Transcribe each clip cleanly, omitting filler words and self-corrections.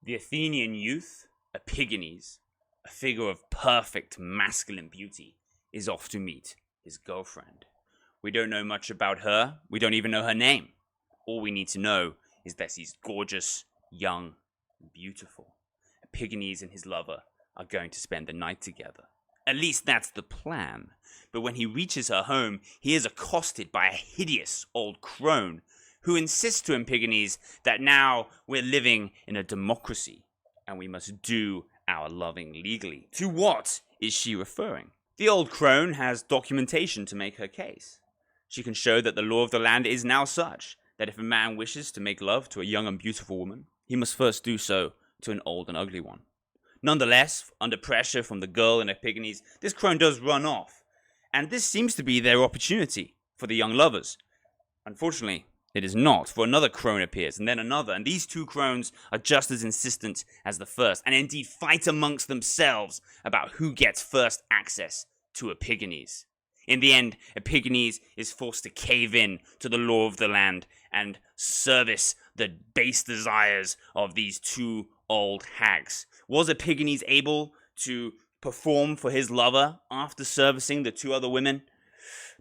The Athenian youth, Epigines, a figure of perfect masculine beauty, is off to meet his girlfriend. We don't know much about her. We don't even know her name. All we need to know is that she's gorgeous, young, and beautiful. Epigines and his lover are going to spend the night together. At least that's the plan. But when he reaches her home, he is accosted by a hideous old crone who insists to Epigines that now we're living in a democracy and we must do our loving legally. To what is she referring? The old crone has documentation to make her case. She can show that the law of the land is now such that if a man wishes to make love to a young and beautiful woman, he must first do so to an old and ugly one. Nonetheless, under pressure from the girl and Epigines, this crone does run off, and this seems to be their opportunity for the young lovers. Unfortunately, it is not, for another crone appears, and then another, and these two crones are just as insistent as the first, and indeed fight amongst themselves about who gets first access to Epigines. In the end, Epigines is forced to cave in to the law of the land and service the base desires of these two old hags. Was Epigines able to perform for his lover after servicing the two other women?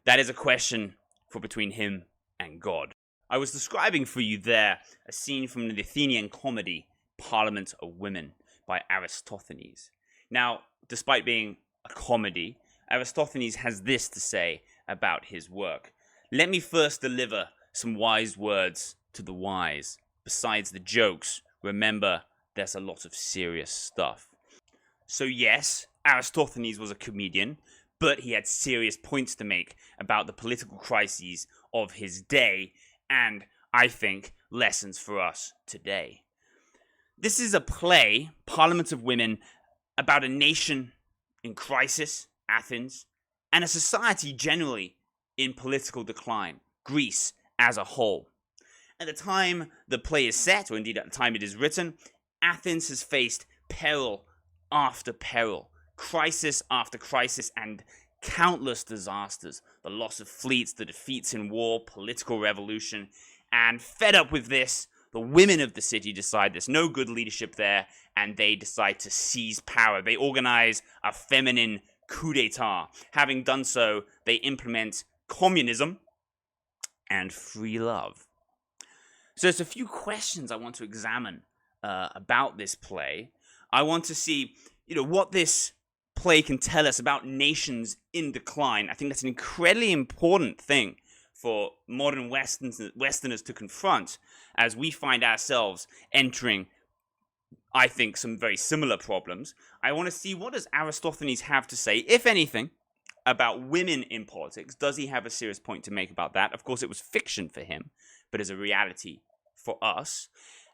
That is a question for between him and God. I was describing for you there a scene from the Athenian comedy Parliament of Women by Aristophanes. Now, despite being a comedy, Aristophanes has this to say about his work. Let me first deliver some wise words to the wise. Besides the jokes, remember there's a lot of serious stuff. So yes, Aristophanes was a comedian, but he had serious points to make about the political crises of his day, and, I think, lessons for us today. This is a play, Parliament of Women, about a nation in crisis, Athens, and a society generally in political decline, Greece as a whole. At the time the play is set, or indeed at the time it is written, Athens has faced peril after peril, crisis after crisis, and countless disasters. The loss of fleets, the defeats in war, political revolution, and fed up with this, the women of the city decide there's no good leadership there, and they decide to seize power. They organize a feminine coup d'etat. Having done so, they implement communism and free love. So there's a few questions I want to examine about this play. I want to see, what this play can tell us about nations in decline. I think that's an incredibly important thing for modern Westerners to confront as we find ourselves entering, I think, some very similar problems. I want to see, what does Aristophanes have to say, if anything, about women in politics? Does he have a serious point to make about that? Of course, it was fiction for him, but is a reality for us.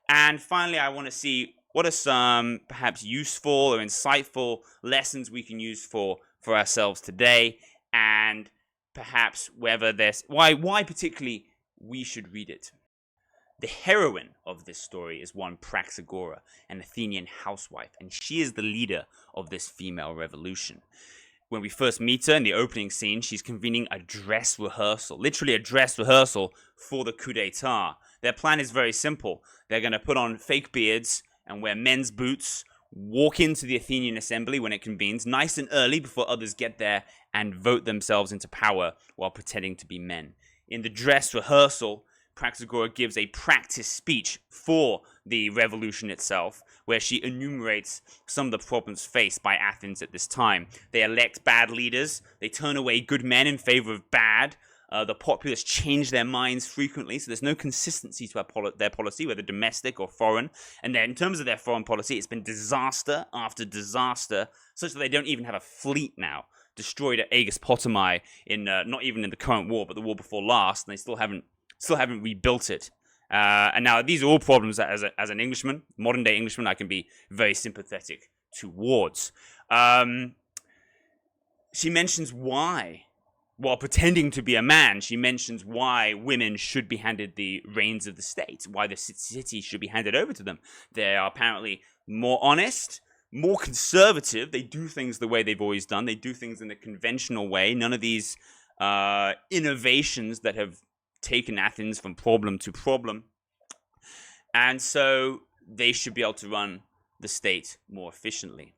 And finally, I want to see what are some perhaps useful or insightful lessons we can use for ourselves today, and perhaps whether there's why particularly we should read it. The heroine of this story is one Praxagora, an Athenian housewife, and she is the leader of this female revolution. When we first meet her in the opening scene, she's convening a dress rehearsal, literally a dress rehearsal for the coup d'etat. Their plan is very simple. They're going to put on fake beards and wear men's boots, walk into the Athenian assembly when it convenes, nice and early before others get there, and vote themselves into power while pretending to be men. In the dress rehearsal, Praxagora gives a practice speech for the revolution itself, where she enumerates some of the problems faced by Athens at this time. They elect bad leaders, they turn away good men in favor of bad, the populace change their minds frequently, so there's no consistency to their policy, whether domestic or foreign. And then in terms of their foreign policy, it's been disaster after disaster, such that they don't even have a fleet now. Destroyed at Aegis Potami in not even in the current war, but the war before last, and they still haven't rebuilt it. And now these are all problems that as an Englishman, modern day Englishman, I can be very sympathetic towards. She mentions why, while pretending to be a man, she mentions why women should be handed the reins of the state, why the city should be handed over to them. They are apparently more honest, more conservative. They do things the way they've always done. They do things in a conventional way. None of these innovations that have taken Athens from problem to problem. And so they should be able to run the state more efficiently.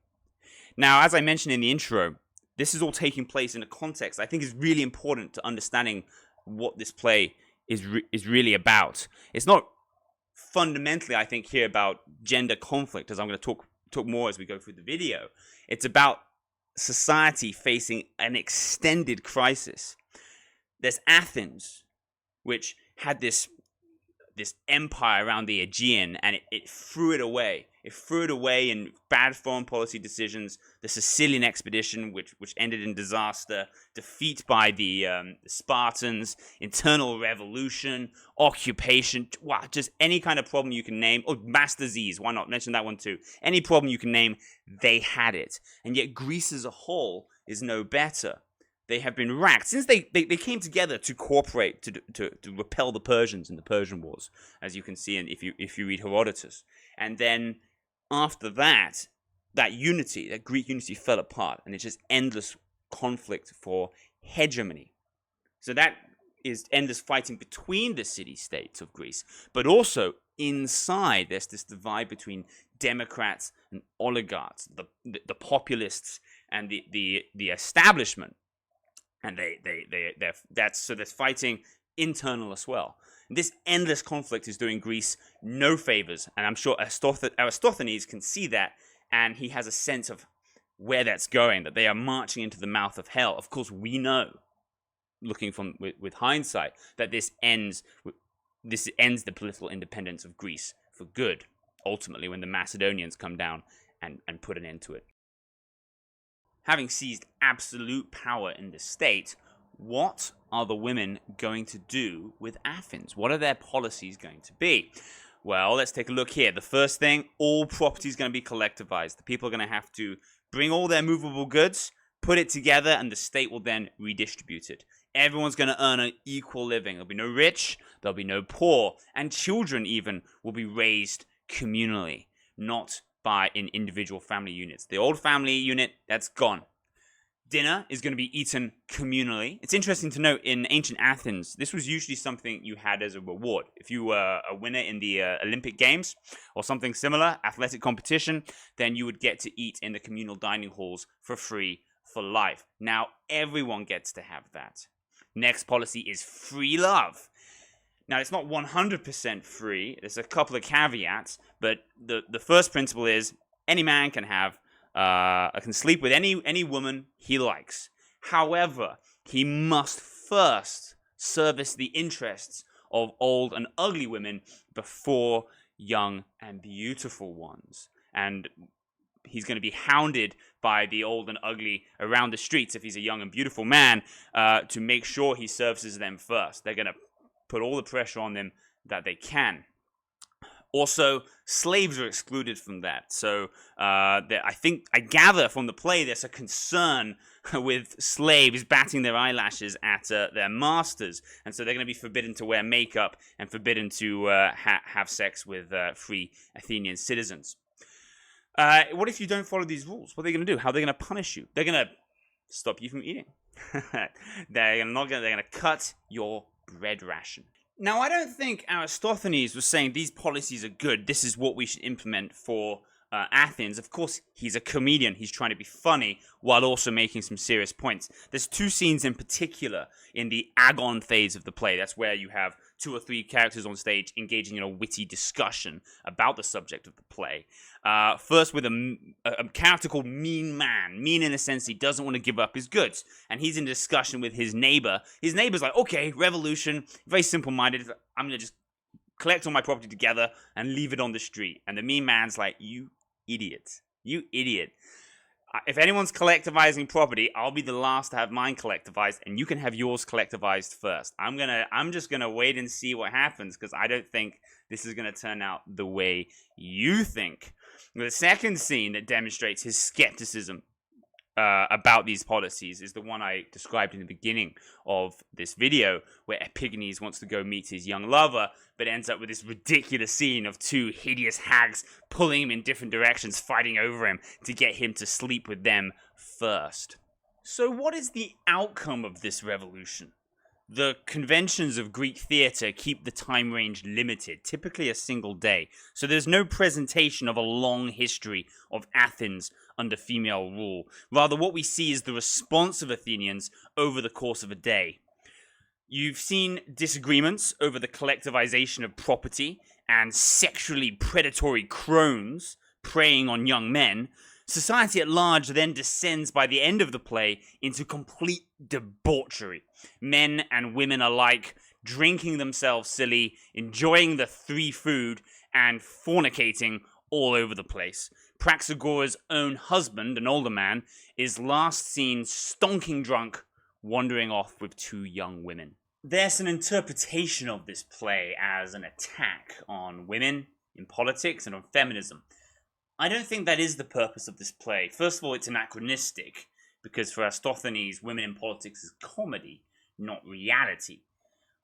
Now, as I mentioned in the intro, this is all taking place in a context I think is really important to understanding what this play is really about. It's not fundamentally, I think, here about gender conflict, as I'm going to talk more as we go through the video. It's about society facing an extended crisis. There's Athens, which had this empire around the Aegean, and it threw it away. It threw it away in bad foreign policy decisions. The Sicilian expedition, which ended in disaster, defeat by the Spartans, internal revolution, occupation, wow, just any kind of problem you can name. Oh, mass disease, why not? Mention that one too. Any problem you can name, they had it. And yet Greece as a whole is no better. They have been racked since they came together to cooperate to repel the Persians in the Persian Wars, as you can see if you read Herodotus. And then after that unity, that Greek unity fell apart, and it's just endless conflict for hegemony. So that is endless fighting between the city-states of Greece, but also inside there's this divide between democrats and oligarchs, the populists and the establishment. And there's fighting internal as well. And this endless conflict is doing Greece no favors, and I'm sure Aristophanes can see that, and he has a sense of where that's going, that they are marching into the mouth of hell. Of course, we know, looking with hindsight, that this ends the political independence of Greece for good, ultimately, when the Macedonians come down and put an end to it. Having seized absolute power in the state, what are the women going to do with Athens? What are their policies going to be? Well, let's take a look here. The first thing, all property is going to be collectivized. The people are going to have to bring all their movable goods, put it together, and the state will then redistribute it. Everyone's going to earn an equal living. There'll be no rich, there'll be no poor, and children even will be raised communally, not in individual family units. The old family unit, that's gone. Dinner is going to be eaten communally. It's interesting to note, in ancient Athens, this was usually something you had as a reward. If you were a winner in the Olympic Games or something similar, athletic competition, then you would get to eat in the communal dining halls for free for life. Now everyone gets to have that. Next policy is free love. Now, it's not 100% free. There's a couple of caveats, but the first principle is any man can sleep with any woman he likes. However, he must first service the interests of old and ugly women before young and beautiful ones. And he's going to be hounded by the old and ugly around the streets if he's a young and beautiful man to make sure he services them first. They're going to put all the pressure on them that they can. Also, slaves are excluded from that. So I gather from the play there's a concern with slaves batting their eyelashes at their masters. And so they're going to be forbidden to wear makeup and forbidden to have sex with free Athenian citizens. What if you don't follow these rules? What are they going to do? How are they going to punish you? They're going to stop you from eating. They're going to cut your bread ration. Now, I don't think Aristophanes was saying these policies are good. This is what we should implement for Athens. Of course, he's a comedian. He's trying to be funny while also making some serious points. There's two scenes in particular in the agon phase of the play. That's where you have 2 or 3 characters on stage engaging in a witty discussion about the subject of the play. First with a character called Mean Man. Mean in the sense he doesn't want to give up his goods. And he's in discussion with his neighbor. His neighbor's like, okay, revolution, very simple-minded. I'm going to just collect all my property together and leave it on the street. And the mean man's like, you idiot. You idiot. If anyone's collectivizing property, I'll be the last to have mine collectivized, and you can have yours collectivized first. I'm just gonna wait and see what happens, because I don't think this is gonna turn out the way you think. The second scene that demonstrates his skepticism about these policies is the one I described in the beginning of this video, where Epigines wants to go meet his young lover, but ends up with this ridiculous scene of 2 hideous hags pulling him in different directions, fighting over him to get him to sleep with them first. So what is the outcome of this revolution? The conventions of Greek theatre keep the time range limited, typically a single day. So there's no presentation of a long history of Athens under female rule. Rather, what we see is the response of Athenians over the course of a day. You've seen disagreements over the collectivization of property and sexually predatory crones preying on young men. Society at large then descends by the end of the play into complete debauchery. Men and women alike drinking themselves silly, enjoying the free food, and fornicating all over the place. Praxagora's own husband, an older man, is last seen stonking drunk, wandering off with 2 young women. There's an interpretation of this play as an attack on women in politics and on feminism. I don't think that is the purpose of this play. First of all, it's anachronistic, because for Aristophanes, women in politics is comedy, not reality.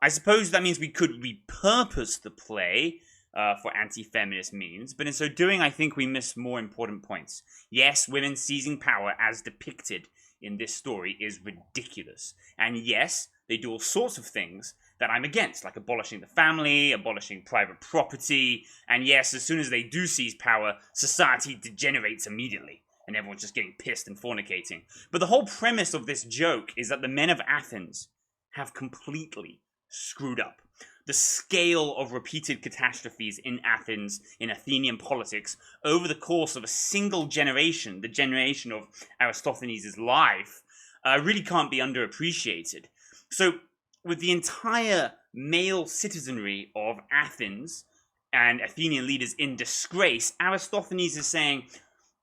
I suppose that means we could repurpose the play for anti-feminist means, but in so doing, I think we miss more important points. Yes, women seizing power as depicted in this story is ridiculous. And yes, they do all sorts of things that I'm against, like abolishing the family, abolishing private property, and yes, as soon as they do seize power, society degenerates immediately, and everyone's just getting pissed and fornicating. But the whole premise of this joke is that the men of Athens have completely screwed up. The scale of repeated catastrophes in Athens, in Athenian politics, over the course of a single generation, the generation of Aristophanes' life, really can't be underappreciated. So, with the entire male citizenry of Athens and Athenian leaders in disgrace, Aristophanes is saying,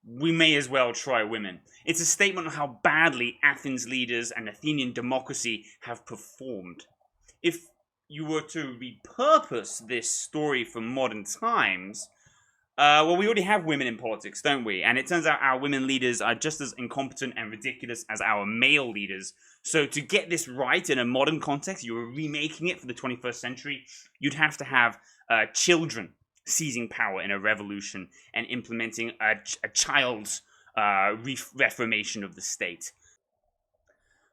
we may as well try women. It's a statement of how badly Athens leaders and Athenian democracy have performed. If you were to repurpose this story for modern times, well, we already have women in politics, don't we? And it turns out our women leaders are just as incompetent and ridiculous as our male leaders. So to get this right in a modern context, you were remaking it for the 21st century, you'd have to have children seizing power in a revolution and implementing a child's reformation of the state.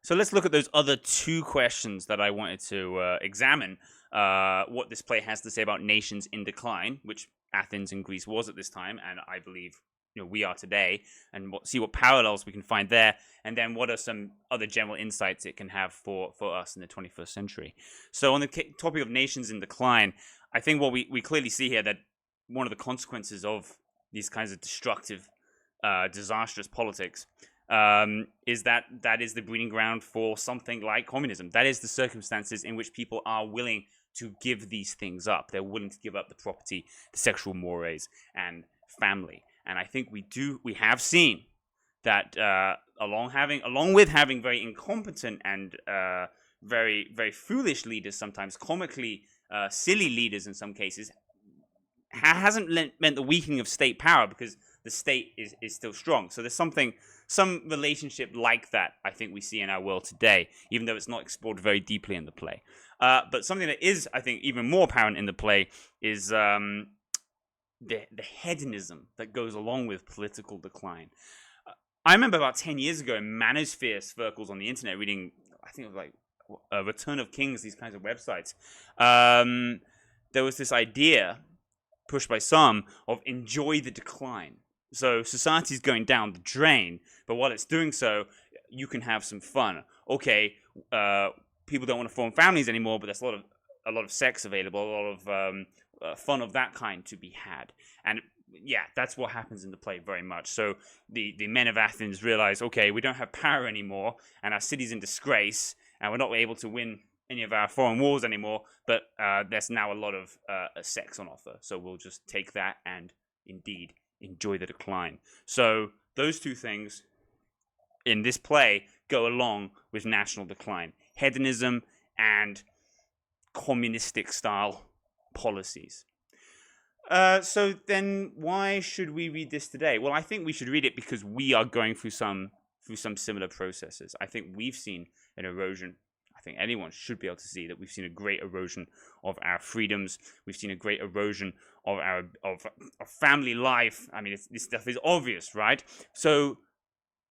So let's look at those other 2 questions that I wanted to examine. What this play has to say about nations in decline, which Athens and Greece was at this time, and I believe we are today, and see what parallels we can find there, and then what are some other general insights it can have for us in the 21st century. So on the topic of nations in decline, I think what we clearly see here that one of the consequences of these kinds of destructive, disastrous politics is that is the breeding ground for something like communism. That is the circumstances in which people are willing to give these things up. They're willing to give up the property, the sexual mores, and family. And I think we have seen that along with having very incompetent and very, very foolish leaders, sometimes comically silly leaders in some cases, hasn't meant the weakening of state power, because the state is still strong. So there's some relationship like that I think we see in our world today, even though it's not explored very deeply in the play. But something that is, I think, even more apparent in the play is the hedonism that goes along with political decline. I remember about 10 years ago in manosphere circles on the internet reading, I think it was like Return of Kings, these kinds of websites. There was this idea pushed by some of enjoy the decline. So society's going down the drain, but while it's doing so, you can have some fun. Okay, people don't want to form families anymore, but there's a lot of sex available, a lot of fun of that kind to be had. And yeah, that's what happens in the play very much. So the men of Athens realize, okay, we don't have power anymore, and our city's in disgrace, and we're not able to win any of our foreign wars anymore, but there's now a lot of sex on offer. So we'll just take that and indeed enjoy the decline. So those 2 things in this play go along with national decline. Hedonism and communistic style policies. So then why should we read this today? Well, I think we should read it because we are going through some similar processes. I think we've seen an erosion. I think anyone should be able to see that we've seen a great erosion of our freedoms. We've seen a great erosion of our family life. I mean, this stuff is obvious, right? So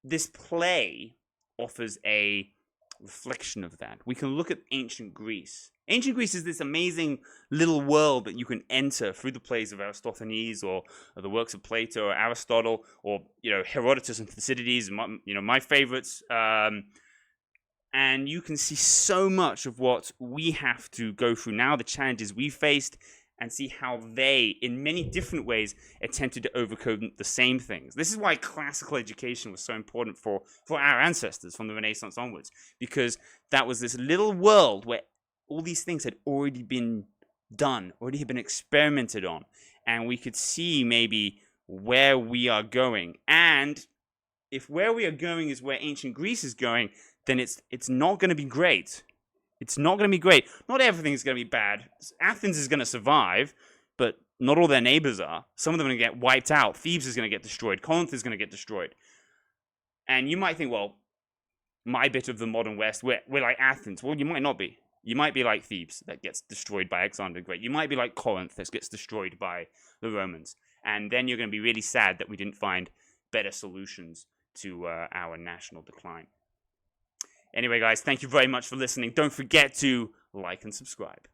this play offers a reflection of that, we can look at ancient Greece. Ancient Greece is this amazing little world that you can enter through the plays of Aristophanes or the works of Plato or Aristotle or Herodotus and Thucydides, my favorites. And you can see so much of what we have to go through now, the challenges we faced, and see how they, in many different ways, attempted to overcome the same things. This is why classical education was so important for our ancestors from the Renaissance onwards, because that was this little world where all these things had already been done, already had been experimented on, and we could see maybe where we are going. And if where we are going is where ancient Greece is going, then it's not going to be great. It's not going to be great. Not everything is going to be bad. Athens is going to survive, but not all their neighbors are. Some of them are going to get wiped out. Thebes is going to get destroyed. Corinth is going to get destroyed. And you might think, well, my bit of the modern West, we're like Athens. Well, you might not be. You might be like Thebes that gets destroyed by Alexander the Great. You might be like Corinth that gets destroyed by the Romans. And then you're going to be really sad that we didn't find better solutions to our national decline. Anyway, guys, thank you very much for listening. Don't forget to like and subscribe.